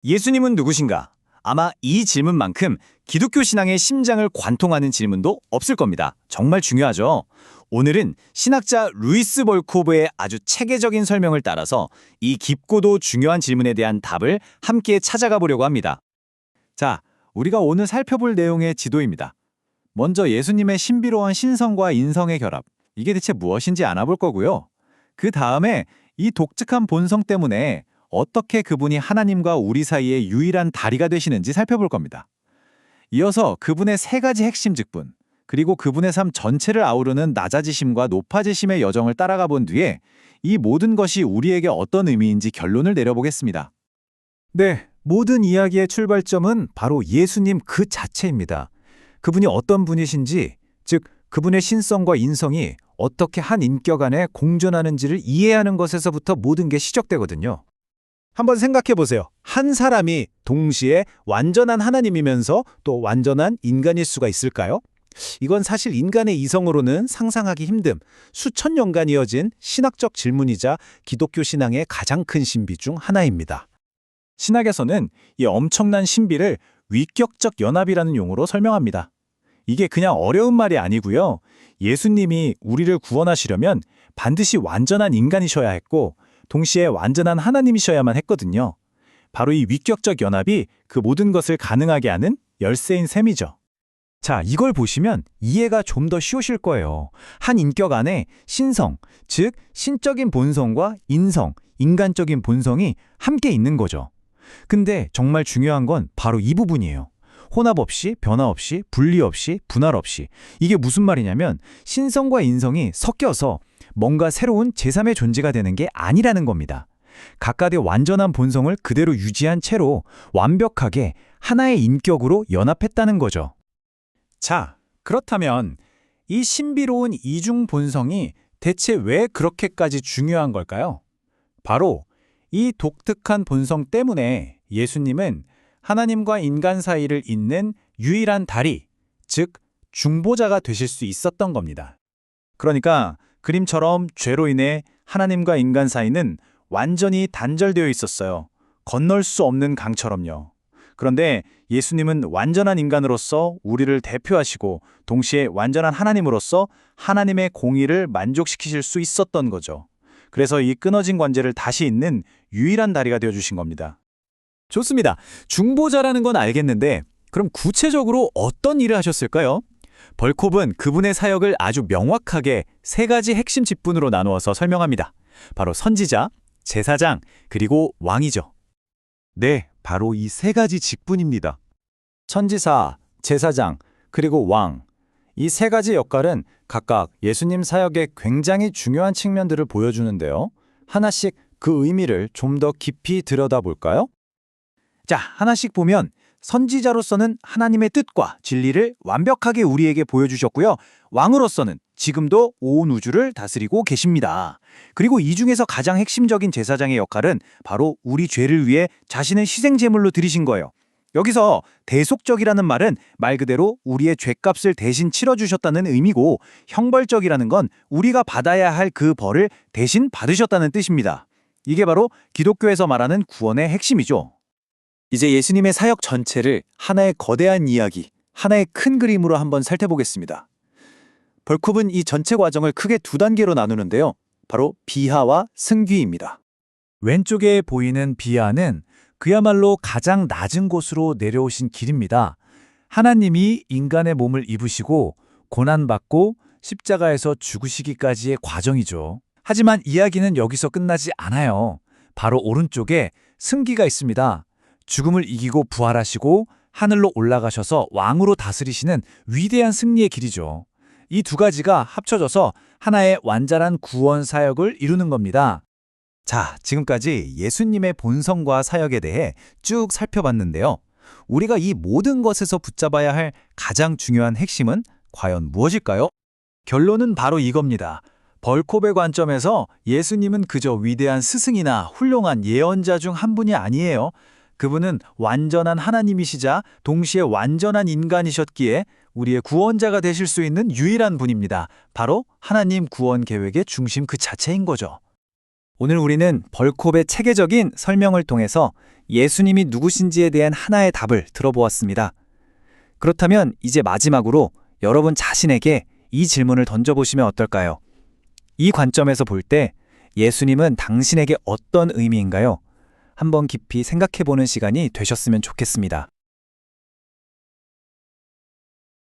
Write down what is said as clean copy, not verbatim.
예수님은 누구신가? 아마 이 질문만큼 기독교 신앙의 심장을 관통하는 질문도 없을 겁니다. 정말 중요하죠. 오늘은 신학자 루이스 벌코브의 아주 체계적인 설명을 따라서 이 깊고도 중요한 질문에 대한 답을 함께 찾아가 보려고 합니다. 자, 우리가 오늘 살펴볼 내용의 지도입니다. 먼저 예수님의 신비로운 신성과 인성의 결합, 이게 대체 무엇인지 알아볼 거고요. 그 다음에 이 독특한 본성 때문에 어떻게 그분이 하나님과 우리 사이의 유일한 다리가 되시는지 살펴볼 겁니다. 이어서 그분의 세 가지 핵심 직분, 그리고 그분의 삶 전체를 아우르는 낮아지심과 높아지심의 여정을 따라가 본 뒤에 이 모든 것이 우리에게 어떤 의미인지 결론을 내려보겠습니다. 네, 모든 이야기의 출발점은 바로 예수님 그 자체입니다. 그분이 어떤 분이신지, 즉 그분의 신성과 인성이 어떻게 한 인격 안에 공존하는지를 이해하는 것에서부터 모든 게 시작되거든요. 한번 생각해 보세요. 한 사람이 동시에 완전한 하나님이면서 또 완전한 인간일 수가 있을까요? 이건 사실 인간의 이성으로는 상상하기 힘듦, 수천 년간 이어진 신학적 질문이자 기독교 신앙의 가장 큰 신비 중 하나입니다. 신학에서는 이 엄청난 신비를 위격적 연합이라는 용어로 설명합니다. 이게 그냥 어려운 말이 아니고요. 예수님이 우리를 구원하시려면 반드시 완전한 인간이셔야 했고 동시에 완전한 하나님이셔야만 했거든요. 바로 이 위격적 연합이 그 모든 것을 가능하게 하는 열쇠인 셈이죠. 자, 이걸 보시면 이해가 좀 더 쉬우실 거예요. 한 인격 안에 신성, 즉 신적인 본성과 인성, 인간적인 본성이 함께 있는 거죠. 근데 정말 중요한 건 바로 이 부분이에요. 혼합 없이, 변화 없이, 분리 없이, 분할 없이. 이게 무슨 말이냐면 신성과 인성이 섞여서 뭔가 새로운 제3의 존재가 되는 게 아니라는 겁니다. 각각의 완전한 본성을 그대로 유지한 채로 완벽하게 하나의 인격으로 연합했다는 거죠. 자, 그렇다면 이 신비로운 이중 본성이 대체 왜 그렇게까지 중요한 걸까요? 바로 이 독특한 본성 때문에 예수님은 하나님과 인간 사이를 잇는 유일한 다리, 즉 중보자가 되실 수 있었던 겁니다. 그러니까 그림처럼 죄로 인해 하나님과 인간 사이는 완전히 단절되어 있었어요. 건널 수 없는 강처럼요. 그런데 예수님은 완전한 인간으로서 우리를 대표하시고 동시에 완전한 하나님으로서 하나님의 공의를 만족시키실 수 있었던 거죠. 그래서 이 끊어진 관계를 다시 잇는 유일한 다리가 되어주신 겁니다. 좋습니다. 중보자라는 건 알겠는데 그럼 구체적으로 어떤 일을 하셨을까요? 벌콥은 그분의 사역을 아주 명확하게 세 가지 핵심 직분으로 나누어서 설명합니다. 바로 선지자, 제사장, 그리고 왕이죠. 네, 바로 이 세 가지 직분입니다. 선지사, 제사장, 그리고 왕. 이 세 가지 역할은 각각 예수님 사역의 굉장히 중요한 측면들을 보여주는데요. 하나씩 그 의미를 좀 더 깊이 들여다볼까요? 자, 하나씩 보면 선지자로서는 하나님의 뜻과 진리를 완벽하게 우리에게 보여주셨고요. 왕으로서는 지금도 온 우주를 다스리고 계십니다. 그리고 이 중에서 가장 핵심적인 제사장의 역할은 바로 우리 죄를 위해 자신을 희생제물로 드리신 거예요. 여기서 대속적이라는 말은 말 그대로 우리의 죄값을 대신 치러주셨다는 의미고 형벌적이라는 건 우리가 받아야 할 그 벌을 대신 받으셨다는 뜻입니다. 이게 바로 기독교에서 말하는 구원의 핵심이죠. 이제 예수님의 사역 전체를 하나의 거대한 이야기, 하나의 큰 그림으로 한번 살펴보겠습니다. 벌콥은 이 전체 과정을 크게 두 단계로 나누는데요. 바로 비하와 승귀입니다. 왼쪽에 보이는 비하는 그야말로 가장 낮은 곳으로 내려오신 길입니다. 하나님이 인간의 몸을 입으시고 고난받고 십자가에서 죽으시기까지의 과정이죠. 하지만 이야기는 여기서 끝나지 않아요. 바로 오른쪽에 승귀가 있습니다. 죽음을 이기고 부활하시고 하늘로 올라가셔서 왕으로 다스리시는 위대한 승리의 길이죠. 이 두 가지가 합쳐져서 하나의 완전한 구원 사역을 이루는 겁니다. 자, 지금까지 예수님의 본성과 사역에 대해 쭉 살펴봤는데요. 우리가 이 모든 것에서 붙잡아야 할 가장 중요한 핵심은 과연 무엇일까요? 결론은 바로 이겁니다. 벌콥의 관점에서 예수님은 그저 위대한 스승이나 훌륭한 예언자 중 한 분이 아니에요. 그분은 완전한 하나님이시자 동시에 완전한 인간이셨기에 우리의 구원자가 되실 수 있는 유일한 분입니다. 바로 하나님 구원 계획의 중심 그 자체인 거죠. 오늘 우리는 벌콥의 체계적인 설명을 통해서 예수님이 누구신지에 대한 하나의 답을 들어보았습니다. 그렇다면 이제 마지막으로 여러분 자신에게 이 질문을 던져보시면 어떨까요? 이 관점에서 볼 때 예수님은 당신에게 어떤 의미인가요? 한번 깊이 생각해보는 시간이 되셨으면 좋겠습니다.